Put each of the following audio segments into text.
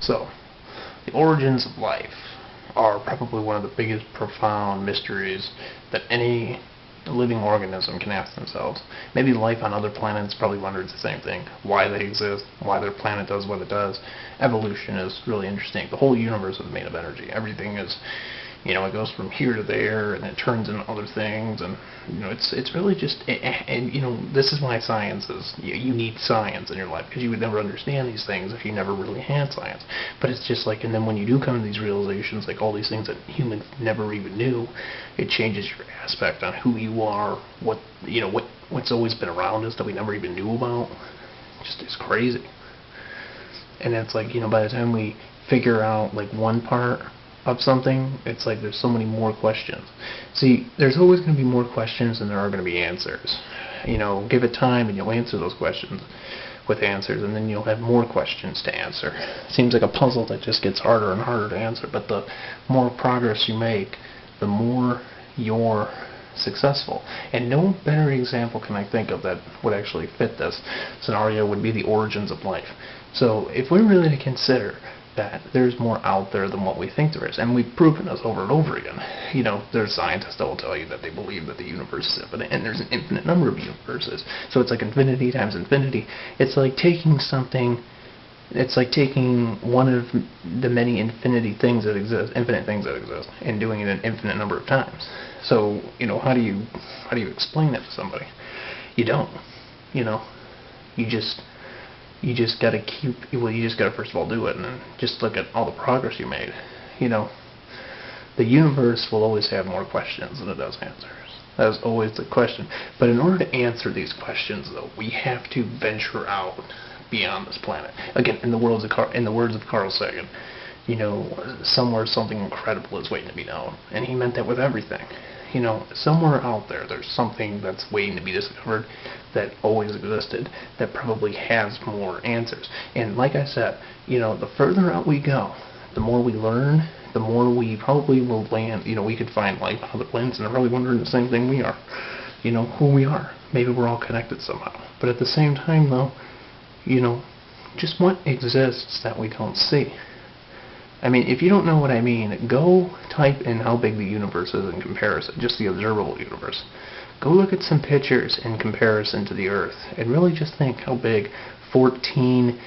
So, the origins of life are probably one of the biggest profound mysteries that any living organism can ask themselves. Maybe life on other planets probably wonders the same thing. Why they exist, why their planet does what it does. Evolution is really interesting. The whole universe is made of energy. Everything is, it goes from here to there, and it turns into other things, and it's really just, and this is why science is, you need science in your life, because you would never understand these things if you never really had science. But it's just like, and then when you do come to these realizations, like all these things that humans never even knew, it changes your aspect on who you are, what's always been around us that we never even knew about. Just it's crazy. And it's like, by the time we figure out like one part of something, it's like there's so many more questions. See, there's always going to be more questions than there are going to be answers. Give it time and you'll answer those questions with answers, and then you'll have more questions to answer. Seems like a puzzle that just gets harder and harder to answer, but the more progress you make, the more you're successful. And no better example can I think of that would actually fit this scenario would be the origins of life. So if we're really to consider that there's more out there than what we think there is, and we've proven this over and over again. There's scientists that will tell you that they believe that the universe is infinite, and there's an infinite number of universes. So it's like infinity times infinity. It's like taking something, it's like taking one of the many infinite things that exist, and doing it an infinite number of times. So, how do you explain that to somebody? You don't. You just gotta you just gotta first of all do it, and then just look at all the progress you made. The universe will always have more questions than it does answers. That's always the question. But in order to answer these questions, though, we have to venture out beyond this planet. Again, in the words of Carl Sagan, somewhere something incredible is waiting to be known, and he meant that with everything. Somewhere out there, there's something that's waiting to be discovered that always existed, that probably has more answers. And like I said, the further out we go, the more we learn, the more we probably will land, we could find life on other planets, and they're probably wondering the same thing we are, who we are. Maybe we're all connected somehow. But at the same time, though, just what exists that we don't see? I mean, if you don't know what I mean, go type in how big the universe is in comparison, just the observable universe. Go look at some pictures in comparison to the Earth, and really just think how big 14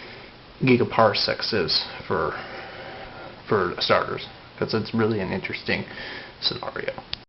gigaparsecs is for starters, because it's really an interesting scenario.